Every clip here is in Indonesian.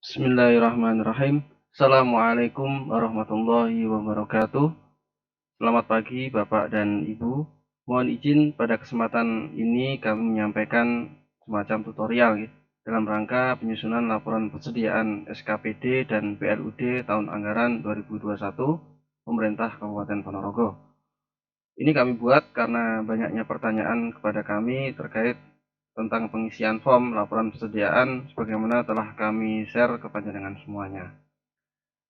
Bismillahirrahmanirrahim. Assalamualaikum warahmatullahi wabarakatuh. Selamat pagi Bapak dan Ibu. Mohon izin pada kesempatan ini kami menyampaikan semacam tutorial ya, dalam rangka penyusunan laporan persediaan SKPD dan PLUD tahun anggaran 2021 Pemerintah Kabupaten Ponorogo. Ini kami buat karena banyaknya pertanyaan kepada kami terkait tentang pengisian form laporan persediaan sebagaimana telah kami share ke panjenengan semuanya.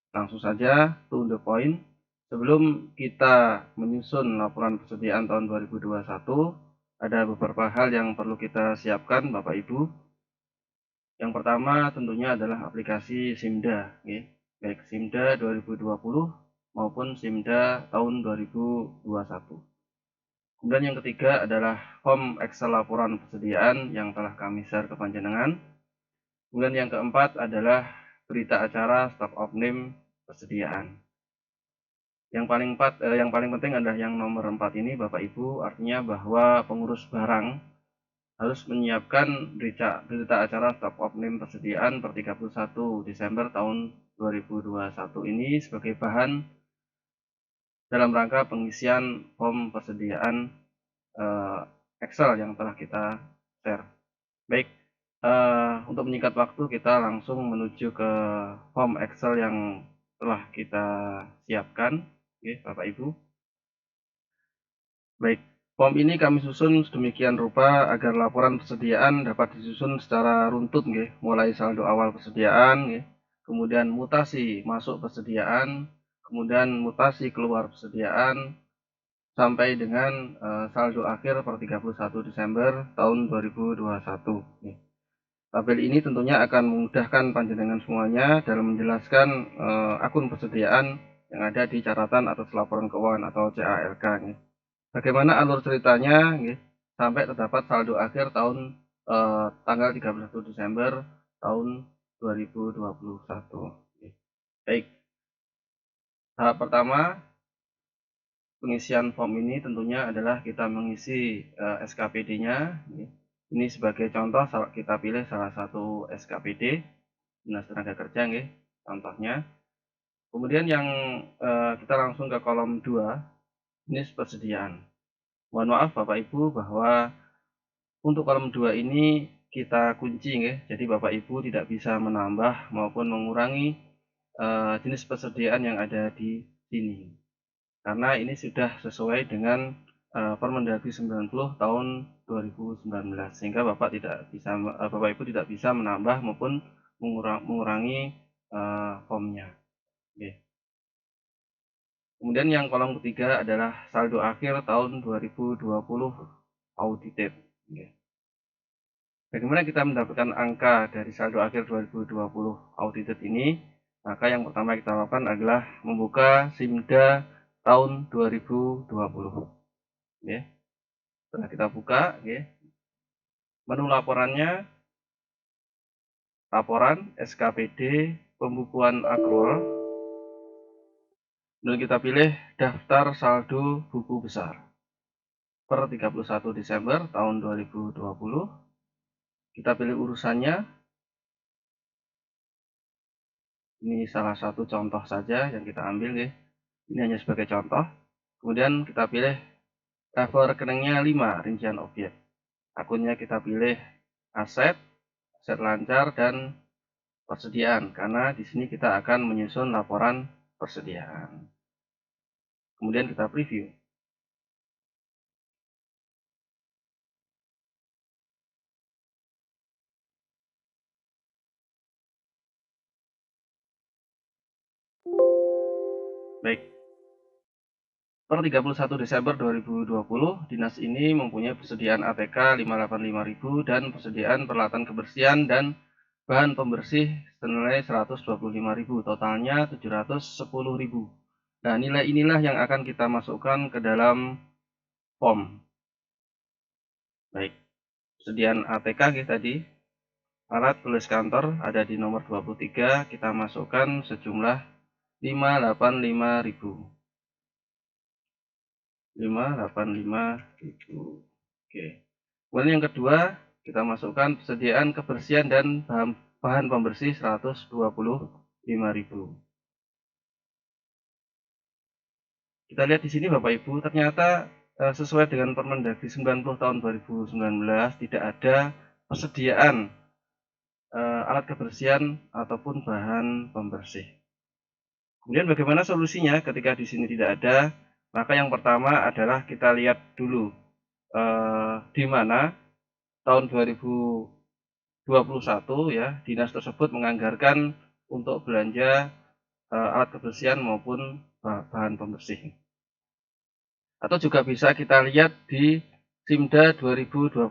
Langsung saja to the point. Sebelum kita menyusun laporan persediaan tahun 2021, ada beberapa hal yang perlu kita siapkan Bapak Ibu. Yang pertama tentunya adalah aplikasi SIMDA, ya. Baik SIMDA 2020 maupun SIMDA tahun 2021. Kemudian yang ketiga adalah form Excel laporan persediaan yang telah kami share ke panjenengan. Kemudian yang keempat adalah berita acara stock of name persediaan. Yang paling penting adalah yang nomor 4 ini Bapak Ibu, artinya bahwa pengurus barang harus menyiapkan berita acara stock of name persediaan per 31 Desember tahun 2021 ini sebagai bahan dalam rangka pengisian form persediaan Excel yang telah kita share. Baik, untuk menyingkat waktu kita langsung menuju ke form Excel yang telah kita siapkan, oke, Bapak Ibu. Baik, form ini kami susun sedemikian rupa agar laporan persediaan dapat disusun secara runtut, mulai saldo awal persediaan, kemudian mutasi masuk persediaan, kemudian mutasi keluar persediaan, sampai dengan saldo akhir per 31 Desember tahun 2021. Tabel ini tentunya akan memudahkan panjenengan semuanya dalam menjelaskan akun persediaan yang ada di catatan atas laporan keuangan atau CALK. Bagaimana alur ceritanya sampai terdapat saldo akhir tahun tanggal 31 Desember tahun 2021. Baik, tahap pertama pengisian form ini tentunya adalah kita mengisi SKPD-nya. Ini sebagai contoh kita pilih salah satu SKPD Dinas Tenaga Kerja, contohnya. Kemudian yang kita langsung ke kolom 2, ini persediaan. Mohon maaf Bapak Ibu bahwa untuk kolom 2 ini kita kunci, jadi Bapak Ibu tidak bisa menambah maupun mengurangi jenis persediaan yang ada di sini. Karena ini sudah sesuai dengan Permendagri 90 tahun 2019, sehingga Bapak Ibu tidak bisa menambah maupun mengurangi formnya. Oke. Kemudian yang kolom ketiga adalah saldo akhir tahun 2020 audited. Oke. Bagaimana kita mendapatkan angka dari saldo akhir 2020 audited ini? Maka yang pertama kita lakukan adalah membuka SIMDA tahun 2020. Ya. Setelah kita buka, menu laporannya, laporan SKPD, pembukuan akrual, dan kita pilih daftar saldo buku besar per 31 Desember tahun 2020. Kita pilih urusannya. Ini salah satu contoh saja yang kita ambil, ini hanya sebagai contoh. Kemudian kita pilih level rekeningnya 5, rincian objek. Akunnya kita pilih aset lancar, dan persediaan, karena di sini kita akan menyusun laporan persediaan. Kemudian kita preview. Baik, per 31 Desember 2020, dinas ini mempunyai persediaan ATK 585.000 dan persediaan peralatan kebersihan dan bahan pembersih senilai 125.000, totalnya 710.000. Nah, nilai inilah yang akan kita masukkan ke dalam form. Baik, persediaan ATK tadi, alat tulis kantor ada di nomor 23, kita masukkan sejumlah 585.000. 585.000. Oke. Kemudian yang kedua, kita masukkan persediaan kebersihan dan bahan pembersih 125.000. Kita lihat di sini Bapak Ibu, ternyata sesuai dengan Permendagri 90 tahun 2019 tidak ada persediaan alat kebersihan ataupun bahan pembersih. Kemudian bagaimana solusinya ketika di sini tidak ada? Maka yang pertama adalah kita lihat dulu di mana tahun 2021 ya dinas tersebut menganggarkan untuk belanja alat kebersihan maupun bahan pembersih. Atau juga bisa kita lihat di Simda 2021.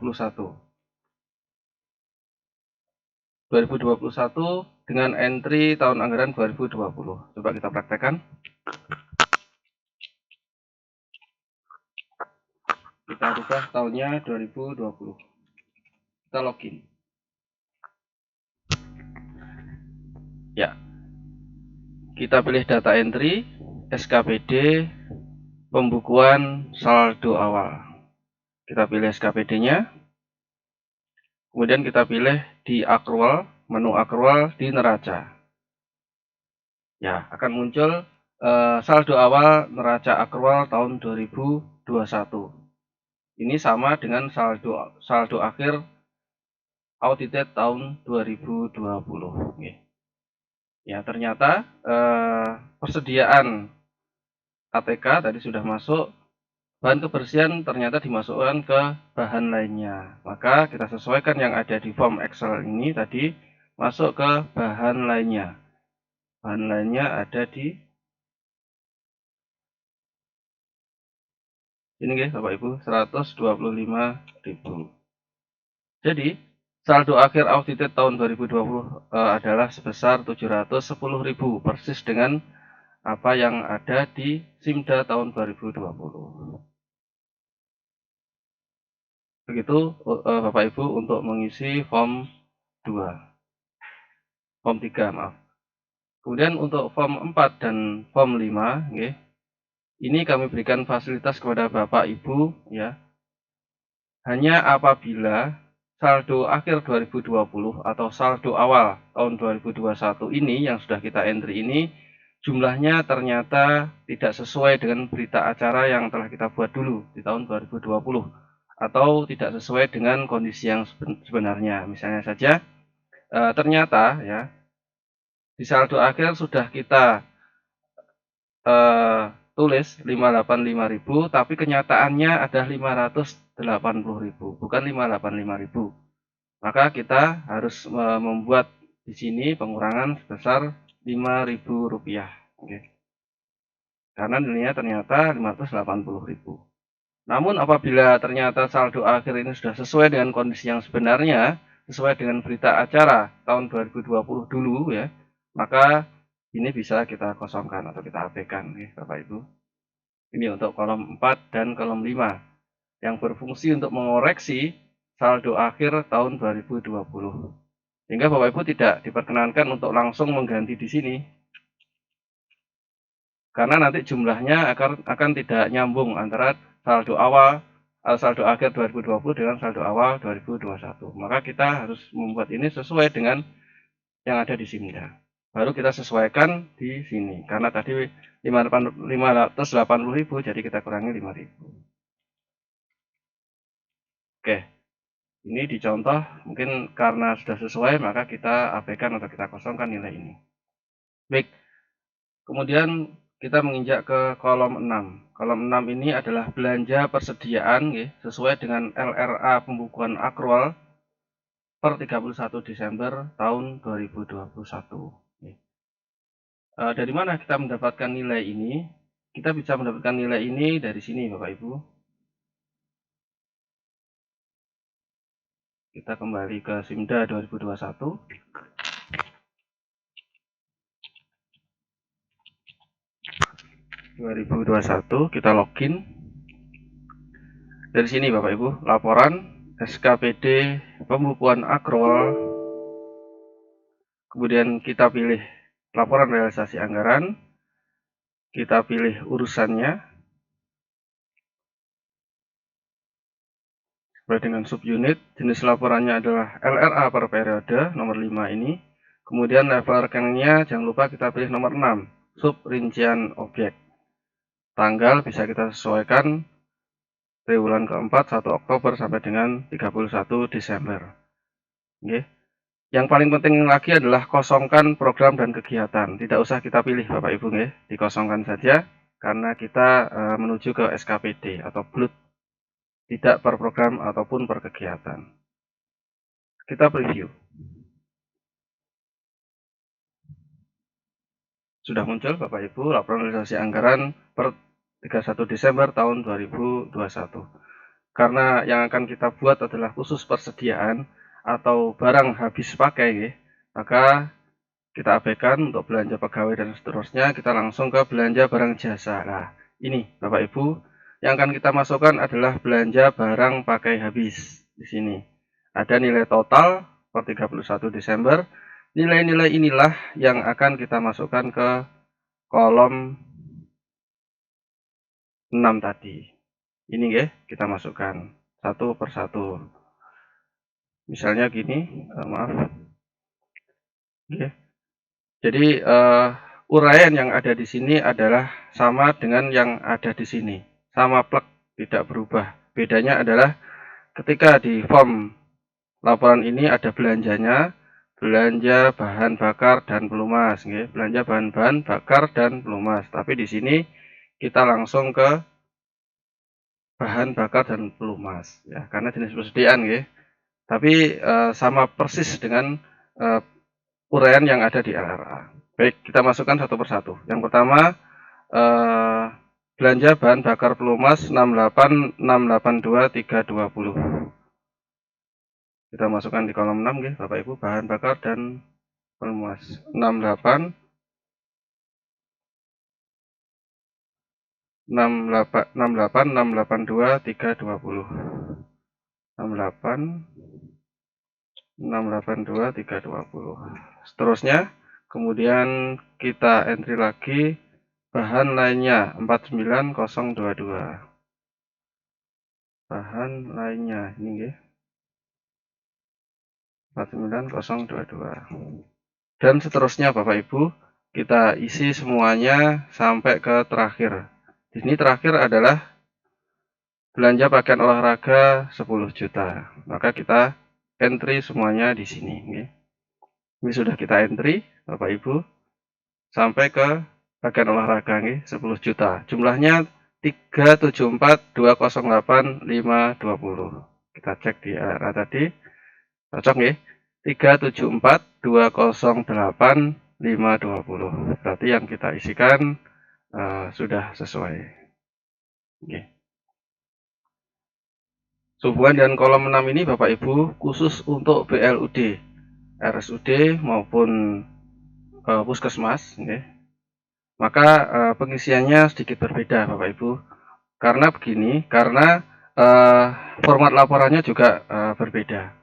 2021 dengan entry tahun anggaran 2020. Coba kita praktekkan. Kita rubah tahunnya 2020. Kita login. Ya. Kita pilih data entry, SKPD, pembukuan saldo awal. Kita pilih SKPD-nya. Kemudian kita pilih di akrual, menu akrual di neraca. Ya, akan muncul saldo awal neraca akrual tahun 2021. Ini sama dengan saldo akhir audited tahun 2020. Ya, ternyata persediaan ATK tadi sudah masuk, bahan kebersihan ternyata dimasukkan ke bahan lainnya. Maka kita sesuaikan yang ada di form Excel ini tadi masuk ke bahan lainnya. Bahan lainnya ada di ini Bapak Ibu, 125.000. Jadi saldo akhir audited tahun 2020 adalah sebesar 710.000, persis dengan apa yang ada di Simda tahun 2020. Begitu Bapak Ibu untuk mengisi form 2. Form 3, maaf. Kemudian untuk form 4 dan form 5, ini kami berikan fasilitas kepada Bapak Ibu ya. Hanya apabila saldo akhir 2020 atau saldo awal tahun 2021 ini yang sudah kita entry ini jumlahnya ternyata tidak sesuai dengan berita acara yang telah kita buat dulu di tahun 2020 atau tidak sesuai dengan kondisi yang sebenarnya. Misalnya saja ternyata ya di saldo akhir sudah kita tulis 585.000 tapi kenyataannya ada 580.000 bukan 585.000. Maka kita harus membuat di sini pengurangan sebesar Rp5.000. Karena nilainya ternyata 580.000. Namun apabila ternyata saldo akhir ini sudah sesuai dengan kondisi yang sebenarnya, sesuai dengan berita acara tahun 2020 dulu ya, maka ini bisa kita kosongkan atau kita abaikan Bapak Ibu. Ini untuk kolom 4 dan kolom 5 yang berfungsi untuk mengoreksi saldo akhir tahun 2020. Sehingga Bapak Ibu tidak diperkenankan untuk langsung mengganti di sini. Karena nanti jumlahnya akan tidak nyambung antara saldo akhir 2020 dengan saldo awal 2021. Maka kita harus membuat ini sesuai dengan yang ada di Simda. Baru kita sesuaikan di sini. Karena tadi 580.000 jadi kita kurangi 5.000. Oke. Ini dicontoh, mungkin karena sudah sesuai maka kita abaikan atau kita kosongkan nilai ini. Baik, kemudian kita menginjak ke kolom 6. Kolom 6 ini adalah belanja persediaan sesuai dengan LRA pembukuan akrual per 31 Desember tahun 2021. Dari mana kita mendapatkan nilai ini? Kita bisa mendapatkan nilai ini dari sini Bapak Ibu. Kita kembali ke Simda 2021. Kita login. Dari sini Bapak Ibu, laporan SKPD pembukuan akrual. Kemudian kita pilih laporan realisasi anggaran. Kita pilih urusannya. sesuai dengan subunit. Jenis laporannya adalah LRA per periode, nomor 5 ini. Kemudian level rekeningnya jangan lupa kita pilih nomor 6, sub rincian objek. Tanggal bisa kita sesuaikan triwulan keempat 1 Oktober sampai dengan 31 Desember. Oke. Yang paling penting lagi adalah kosongkan program dan kegiatan. Tidak usah kita pilih Bapak Ibu, dikosongkan saja karena kita menuju ke SKPD atau BLUT, tidak per program ataupun per kegiatan. Kita preview. Sudah muncul Bapak Ibu laporan realisasi anggaran per 31 Desember tahun 2021. Karena yang akan kita buat adalah khusus persediaan atau barang habis pakai, maka kita abaikan untuk belanja pegawai dan seterusnya, kita langsung ke belanja barang jasa. Nah, ini Bapak Ibu, yang akan kita masukkan adalah belanja barang pakai habis. Di sini ada nilai total per 31 Desember. Nilai-nilai inilah yang akan kita masukkan ke kolom 6 tadi. Ini kita masukkan satu per satu. Misalnya gini, maaf. Jadi uraian yang ada di sini adalah sama dengan yang ada di sini, sama plek, tidak berubah. Bedanya adalah ketika di form laporan ini ada belanjanya, belanja bahan bakar dan pelumas, belanja bahan-bahan bakar dan pelumas. Tapi di sini kita langsung ke bahan bakar dan pelumas, ya, karena jenis persediaan, tapi sama persis dengan uraian yang ada di LRA. Baik, kita masukkan satu persatu. Yang pertama, belanja bahan bakar pelumas 68.682.320. Kita masukkan di kolom 6, Bapak Ibu, bahan bakar dan pelumas 68.682.320. 68.682.320. Seterusnya, kemudian kita entry lagi bahan lainnya 49022. Bahan lainnya ini 49022. Dan seterusnya Bapak Ibu, kita isi semuanya sampai ke terakhir. Di sini terakhir adalah belanja pakaian olahraga 10 juta. Maka kita entry semuanya di sini. Ini sudah kita entry Bapak Ibu sampai ke pakaian olahraga 10 juta. Jumlahnya 374.208.520. Kita cek di LRA tadi. Cocok 374.208.520. Berarti yang kita isikan sudah sesuai. Sehubungan dengan kolom 6 ini Bapak Ibu khusus untuk BLUD, RSUD maupun puskesmas, maka pengisiannya sedikit berbeda Bapak Ibu. Karena begini, karena format laporannya juga berbeda.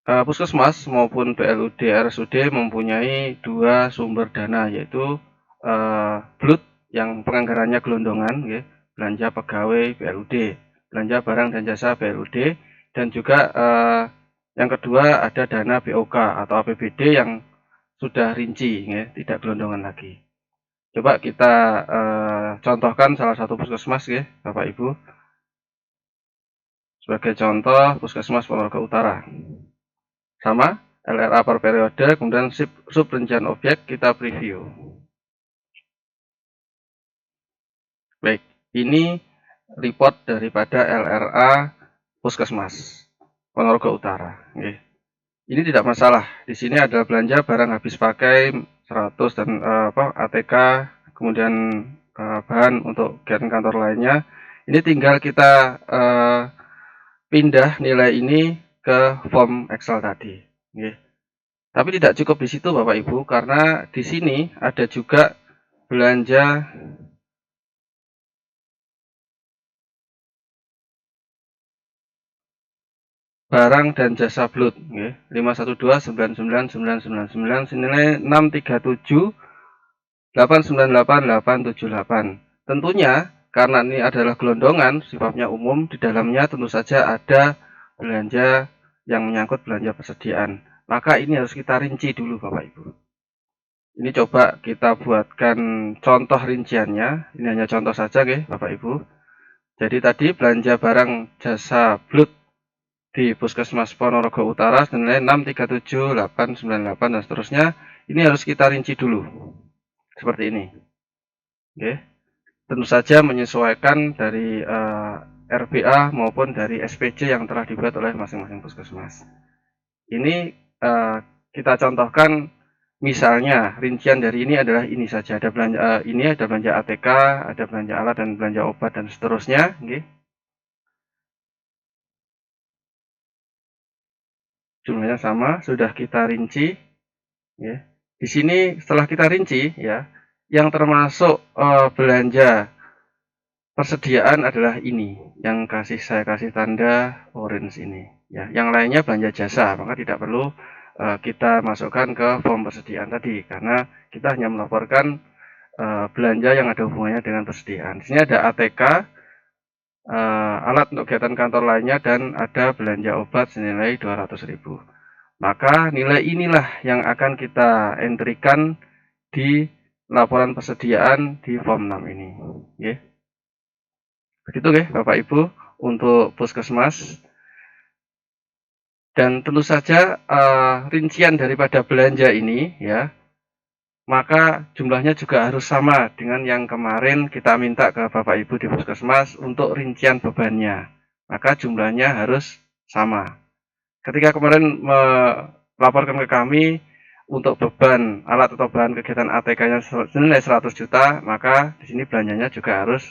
Puskesmas maupun BLUD, RSUD mempunyai dua sumber dana, yaitu BLUD yang penganggarannya gelondongan, belanja pegawai BLUD, belanja barang dan jasa BLUD, dan juga yang kedua ada dana BOK atau APBD yang sudah rinci, tidak gelondongan lagi. Coba kita contohkan salah satu puskesmas, Bapak Ibu. Sebagai contoh, Puskesmas Ponorogo Utara. Sama, LRA per periode, kemudian sub rincian objek, kita preview. Baik, ini report daripada LRA Puskesmas Ponorogo Utara. Ini tidak masalah. Di sini ada belanja barang habis pakai 100 dan ATK, kemudian bahan untuk kegiatan kantor lainnya. Ini tinggal kita pindah nilai ini ke form Excel tadi. Tapi tidak cukup di situ Bapak Ibu, karena di sini ada juga belanja barang dan jasa BLUD, 512.99.999 senilai 637.898.878. Tentunya karena ini adalah gelondongan, sifatnya umum, di dalamnya tentu saja ada belanja yang menyangkut belanja persediaan. Maka ini harus kita rinci dulu Bapak Ibu. Ini coba kita buatkan contoh rinciannya. Ini hanya contoh saja Bapak Ibu. Jadi tadi belanja barang jasa blut di Puskesmas Ponorogo Utara senilai 637, 898 dan seterusnya. Ini harus kita rinci dulu. Seperti ini. Oke. Tentu saja menyesuaikan dari RBA maupun dari SPJ yang telah dibuat oleh masing-masing puskesmas. Ini kita contohkan, misalnya rincian dari ini adalah ini saja, ada belanja ini ada belanja ATK, ada belanja alat dan belanja obat dan seterusnya. Jumlahnya sama, sudah kita rinci. Ya. Di sini setelah kita rinci, ya, yang termasuk belanja persediaan adalah ini, yang saya kasih tanda orange ini. Ya, yang lainnya belanja jasa, maka tidak perlu kita masukkan ke form persediaan tadi, karena kita hanya melaporkan belanja yang ada hubungannya dengan persediaan. Di sini ada ATK, alat untuk kegiatan kantor lainnya, dan ada belanja obat senilai 200.000. Maka nilai inilah yang akan kita entrikan di laporan persediaan di form 6 ini. Okay. Begitu Bapak Ibu untuk puskesmas. Dan tentu saja rincian daripada belanja ini, ya, maka jumlahnya juga harus sama dengan yang kemarin kita minta ke Bapak Ibu di puskesmas untuk rincian bebannya. Maka jumlahnya harus sama. Ketika kemarin melaporkan ke kami untuk beban alat atau bahan kegiatan ATK-nya senilai 100 juta, maka di sini belanjanya juga harus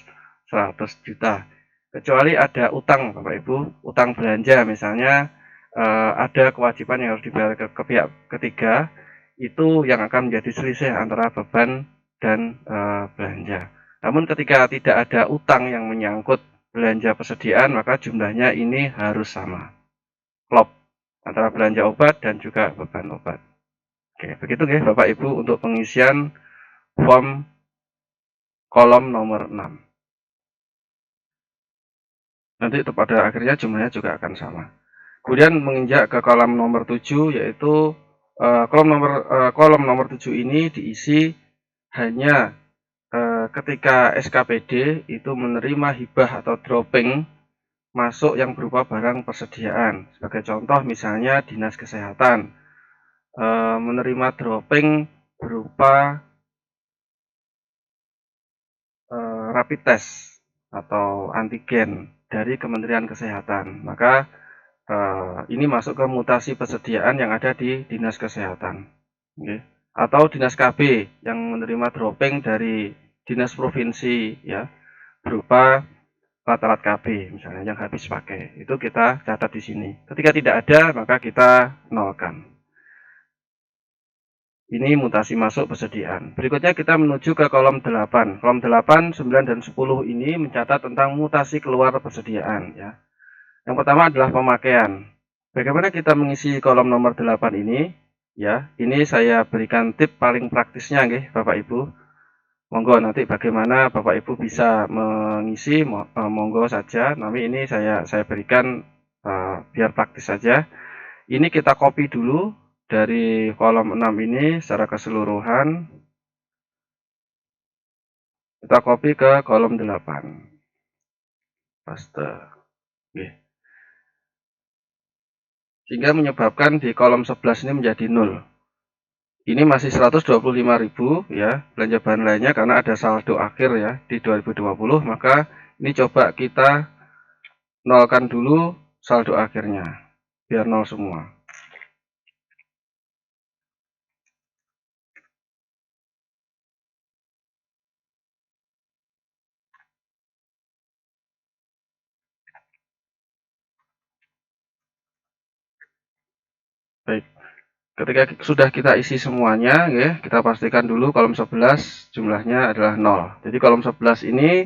100 juta. Kecuali ada utang Bapak Ibu, utang belanja misalnya, ada kewajiban yang harus dibayar ke pihak ketiga, itu yang akan menjadi selisih antara beban dan belanja. Namun ketika tidak ada utang yang menyangkut belanja persediaan, maka jumlahnya ini harus sama, klop antara belanja obat dan juga beban obat. Oke, begitu Bapak Ibu untuk pengisian form kolom nomor 6. Nanti pada akhirnya jumlahnya juga akan sama. Kemudian menginjak ke kolom nomor 7, yaitu kolom nomor 7 ini diisi hanya ketika SKPD itu menerima hibah atau dropping masuk yang berupa barang persediaan. Sebagai contoh misalnya Dinas Kesehatan menerima dropping berupa rapid test atau antigen dari Kementerian Kesehatan. Maka ini masuk ke mutasi persediaan yang ada di Dinas Kesehatan. Atau Dinas KB yang menerima dropping dari Dinas Provinsi, ya, berupa alat-alat KB misalnya yang habis pakai. Itu kita catat di sini. Ketika tidak ada, maka kita nolkan. Ini mutasi masuk persediaan. Berikutnya kita menuju ke kolom 8. Kolom 8, 9, dan 10 ini mencatat tentang mutasi keluar persediaan. Ya. Yang pertama adalah pemakaian. Bagaimana kita mengisi kolom nomor 8 ini? Ya, ini saya berikan tip paling praktisnya Bapak Ibu. Monggo nanti bagaimana Bapak Ibu bisa mengisi, monggo saja. Nanti ini saya berikan biar praktis saja. Ini kita copy dulu dari kolom 6 ini secara keseluruhan. Kita copy ke kolom 8. Paste. Sehingga menyebabkan di kolom 11 ini menjadi 0. Ini masih 125.000 ya, belanja bahan lainnya karena ada saldo akhir ya di 2020, maka ini coba kita nolkan dulu saldo akhirnya biar 0 semua. Baik. Ketika sudah kita isi semuanya ya, kita pastikan dulu kolom 11 jumlahnya adalah 0. Jadi kolom 11 ini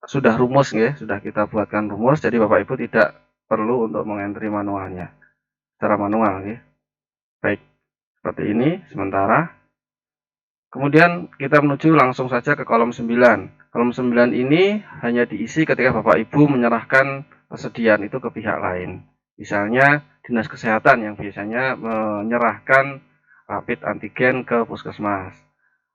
sudah rumus ya, sudah kita buatkan rumus, jadi Bapak Ibu tidak perlu untuk mengentri manualnya secara manual ya. Baik, seperti ini sementara. Kemudian kita menuju langsung saja ke kolom 9. Kolom 9 ini hanya diisi ketika Bapak Ibu menyerahkan persediaan itu ke pihak lain. Misalnya Dinas Kesehatan yang biasanya menyerahkan rapid antigen ke puskesmas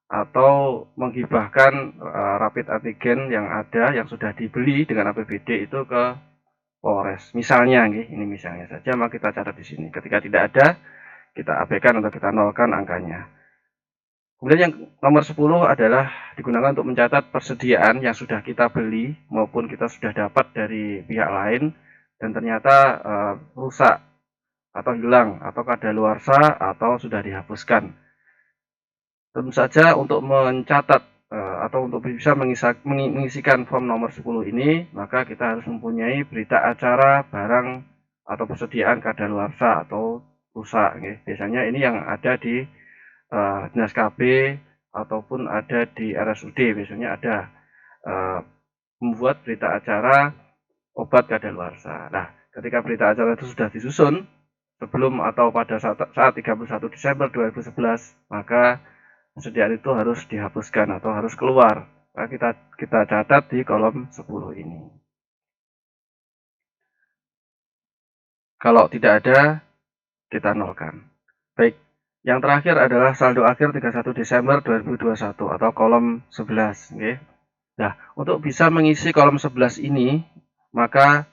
atau menghibahkan rapid antigen yang ada yang sudah dibeli dengan APBD itu ke Polres. Misalnya, ini misalnya saja, maka kita catat di sini. Ketika tidak ada, kita abaikan atau kita nolkan angkanya. Kemudian yang nomor 10 adalah digunakan untuk mencatat persediaan yang sudah kita beli maupun kita sudah dapat dari pihak lain dan ternyata rusak atau hilang atau kadaluarsa atau sudah dihapuskan. Tentu saja untuk mencatat atau untuk bisa mengisikan form nomor 10 ini, maka kita harus mempunyai berita acara barang atau persediaan kadaluarsa atau rusak. Biasanya ini yang ada di Dinas KB ataupun ada di RSUD, biasanya ada membuat berita acara obat kadaluarsa. Nah, ketika berita acara itu sudah disusun sebelum atau pada saat 31 Desember 2011, maka persediaan itu harus dihapuskan atau harus keluar. Nah, kita catat di kolom 10 ini. Kalau tidak ada, kita nolkan. Baik. Yang terakhir adalah saldo akhir 31 Desember 2021 atau kolom 11. Okay. Nah, untuk bisa mengisi kolom 11 ini, maka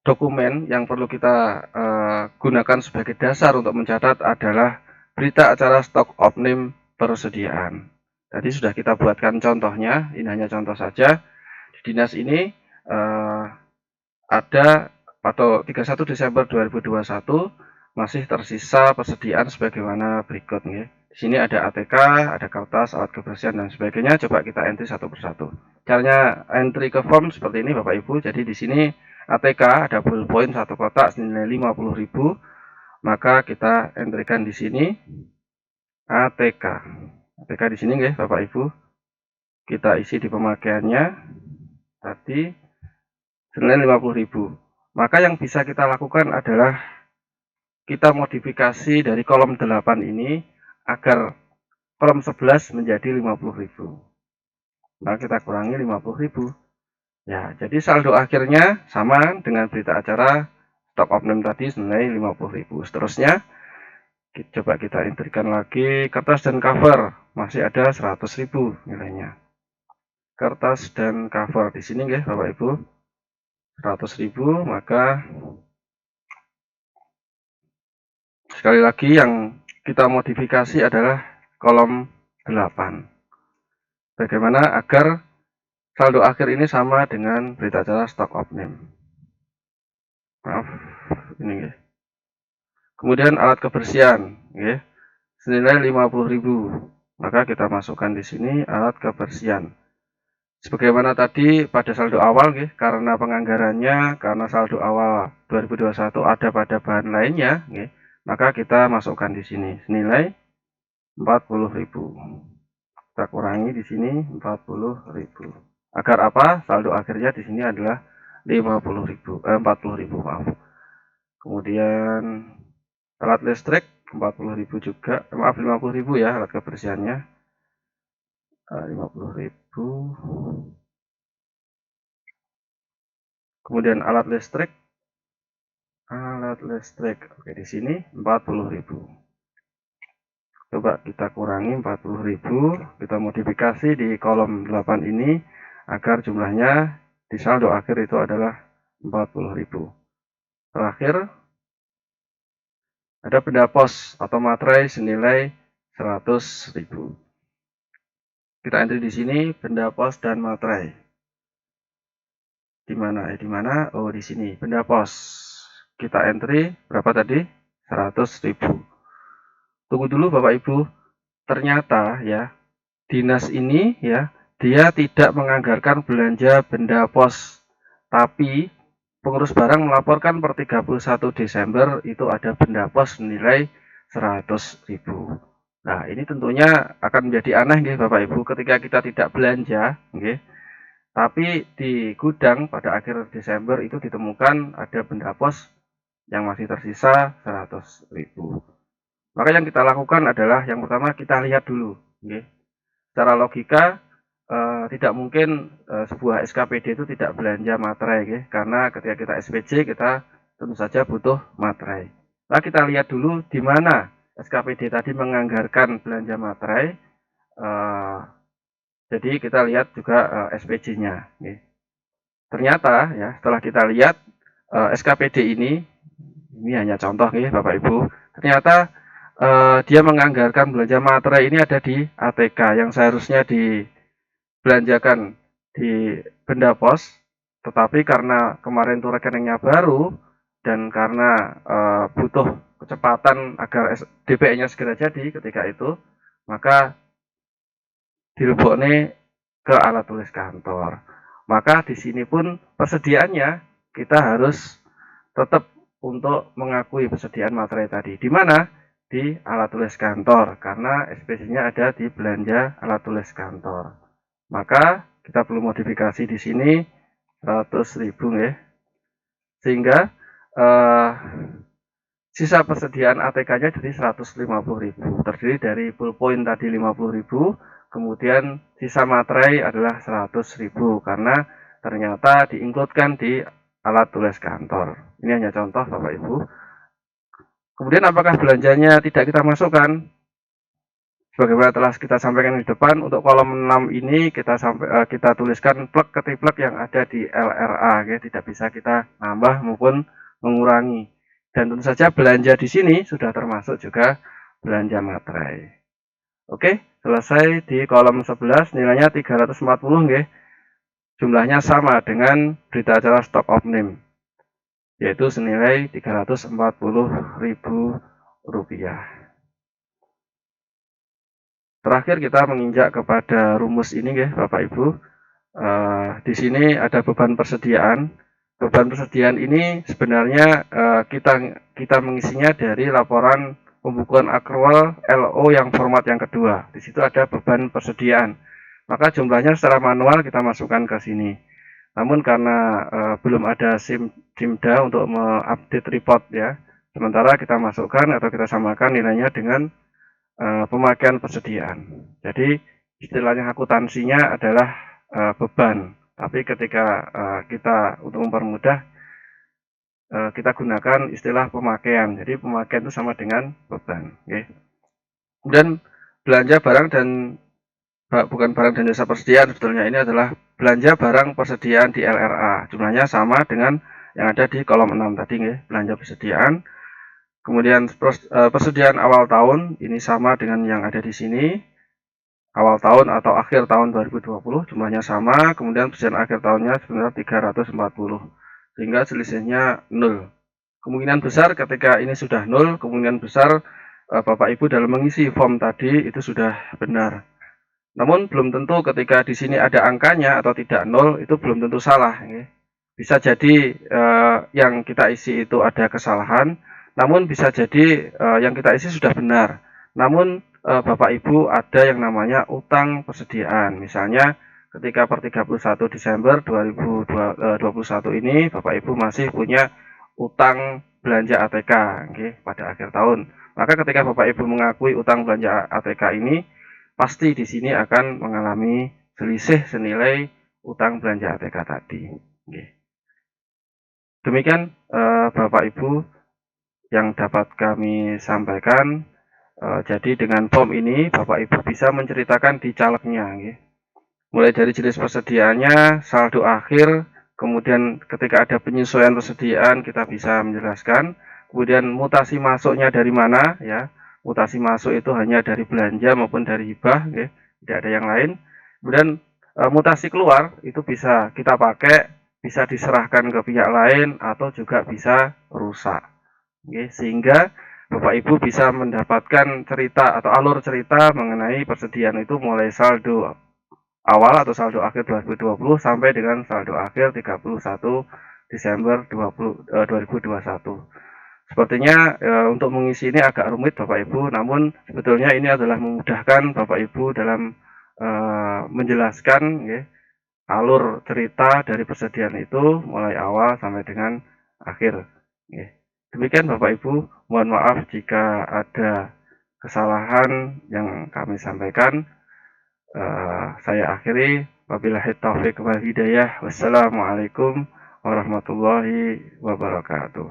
dokumen yang perlu kita gunakan sebagai dasar untuk mencatat adalah berita acara stok opname persediaan. Tadi sudah kita buatkan contohnya, ini hanya contoh saja. Di dinas ini ada atau 31 Desember 2021 masih tersisa persediaan sebagaimana berikut. Di sini ada ATK, ada kertas, alat kebersihan dan sebagainya. Coba kita entry satu persatu. Caranya entry ke form seperti ini Bapak Ibu. Jadi di sini ATK ada ballpoint satu kotak senilai 50.000. Maka kita entrykan di sini ATK. ATK di sini Bapak Ibu. Kita isi di pemakaiannya tadi senilai 50.000. Maka yang bisa kita lakukan adalah kita modifikasi dari kolom 8 ini agar kolom 11 menjadi 50.000. Nah, kita kurangi 50.000. Ya, jadi saldo akhirnya sama dengan berita acara stok opname tadi senilai 50.000. Seterusnya, coba kita entrykan lagi kertas dan cover masih ada 100.000 nilainya. Kertas dan cover di sini Bapak Ibu 100.000, maka sekali lagi yang kita modifikasi adalah kolom 8. Bagaimana agar saldo akhir ini sama dengan berita acara stok opname. Maaf, ini Kemudian alat kebersihan, senilai 50.000. Maka kita masukkan di sini alat kebersihan. Sebagaimana tadi pada saldo awal, karena penganggarannya, karena saldo awal 2021 ada pada bahan lainnya, maka kita masukkan di sini senilai 40.000. Kita kurangi di sini 40.000. Agar apa? Saldo akhirnya di sini adalah 40.000, maaf. Kemudian alat listrik 40.000 juga, maaf 50.000 ya alat kebersihannya. 50.000. Kemudian alat listrik. Oke, di sini 40.000. Coba kita kurangi 40.000, kita modifikasi di kolom 8 ini agar jumlahnya di saldo akhir itu adalah 40.000. Terakhir ada benda pos atau materai senilai 100.000. Kita entry di sini benda pos dan materai. Di mana? Di mana? Oh, di sini benda pos. Kita entry berapa tadi? 100.000. Tunggu dulu Bapak Ibu. Ternyata ya, dinas ini ya, dia tidak menganggarkan belanja benda pos. Tapi pengurus barang melaporkan per 31 Desember itu ada benda pos nilai 100.000. Nah, ini tentunya akan menjadi aneh Bapak Ibu ketika kita tidak belanja, tapi di gudang pada akhir Desember itu ditemukan ada benda pos yang masih tersisa 100.000. Maka yang kita lakukan adalah yang pertama kita lihat dulu, nggih. Secara logika tidak mungkin sebuah SKPD itu tidak belanja materai, nggih. Karena ketika kita SPJ kita tentu saja butuh materai. Nah, kita lihat dulu di mana SKPD tadi menganggarkan belanja materai. Jadi kita lihat juga SPJ-nya. Ternyata ya setelah kita lihat SKPD ini hanya contoh nih Bapak Ibu. Ternyata dia menganggarkan belanja materai ini ada di ATK yang seharusnya dibelanjakan di benda pos, tetapi karena kemarin itu rekeningnya baru dan karena butuh kecepatan agar DPE-nya segera jadi ketika itu, maka dilebokne ke alat tulis kantor. Maka di sini pun persediaannya kita harus tetap untuk mengakui persediaan materai tadi. Di mana? Di alat tulis kantor, karena SPC-nya ada di belanja alat tulis kantor. Maka kita perlu modifikasi di sini 100.000 ya. Sehingga sisa persediaan ATK-nya jadi 150.000. Terdiri dari full point tadi 50.000, kemudian sisa materai adalah 100.000 karena ternyata diinkludkan di alat tulis kantor. Ini hanya contoh Bapak Ibu. Kemudian apakah belanjanya tidak kita masukkan? Sebagaimana telah kita sampaikan di depan, untuk kolom 6 ini kita tuliskan plek ketiplek yang ada di LRA, ya. Tidak bisa kita nambah maupun mengurangi. Dan tentu saja belanja di sini sudah termasuk juga belanja materai. Oke, selesai di kolom 11 nilainya 340 nggih. Jumlahnya sama dengan berita acara stock of name, yaitu senilai Rp340.000. Terakhir kita menginjak kepada rumus ini ya Bapak Ibu. Di sini ada beban persediaan. Beban persediaan ini sebenarnya kita mengisinya dari laporan pembukuan akrual LO yang format yang kedua. Di situ ada beban persediaan. Maka jumlahnya secara manual kita masukkan ke sini. Namun karena belum ada SIMDA untuk mengupdate report ya. Sementara kita masukkan atau kita samakan nilainya dengan pemakaian persediaan. Jadi istilahnya akuntansinya adalah beban. Tapi ketika kita untuk mempermudah kita gunakan istilah pemakaian. Jadi pemakaian itu sama dengan beban. Okay. Kemudian belanja barang dan bukan barang dan jasa persediaan, sebetulnya ini adalah belanja barang persediaan di LRA. Jumlahnya sama dengan yang ada di kolom 6 tadi, okay. Belanja persediaan. Kemudian persediaan awal tahun ini sama dengan yang ada di sini. Awal tahun atau akhir tahun 2020 jumlahnya sama. Kemudian persediaan akhir tahunnya sebenarnya 340. Sehingga selisihnya 0. Kemungkinan besar ketika ini sudah 0, kemungkinan besar Bapak Ibu dalam mengisi form tadi itu sudah benar. Namun belum tentu ketika di sini ada angkanya atau tidak 0 itu belum tentu salah. Bisa jadi yang kita isi itu ada kesalahan. Namun bisa jadi yang kita isi sudah benar. Namun Bapak Ibu ada yang namanya utang persediaan. Misalnya ketika per 31 Desember 2021 ini Bapak Ibu masih punya utang belanja ATK pada akhir tahun. Maka ketika Bapak Ibu mengakui utang belanja ATK ini, pasti di sini akan mengalami selisih senilai utang belanja ATK tadi. Demikian Bapak Ibu yang dapat kami sampaikan. Jadi dengan form ini Bapak Ibu bisa menceritakan di calegnya, mulai dari jenis persediaannya, saldo akhir, kemudian ketika ada penyesuaian persediaan kita bisa menjelaskan, kemudian mutasi masuknya dari mana, ya, mutasi masuk itu hanya dari belanja maupun dari hibah, tidak ada yang lain. Kemudian mutasi keluar itu bisa kita pakai, bisa diserahkan ke pihak lain atau juga bisa rusak. Sehingga Bapak Ibu bisa mendapatkan cerita atau alur cerita mengenai persediaan itu mulai saldo awal atau saldo akhir 2020 sampai dengan saldo akhir 31 Desember 2021. Sepertinya untuk mengisi ini agak rumit Bapak Ibu, namun sebetulnya ini adalah memudahkan Bapak Ibu dalam menjelaskan alur cerita dari persediaan itu mulai awal sampai dengan akhir. Demikian Bapak Ibu, mohon maaf jika ada kesalahan yang kami sampaikan. Saya akhiri, wabillahi taufiq wal hidayah. Wassalamualaikum warahmatullahi wabarakatuh.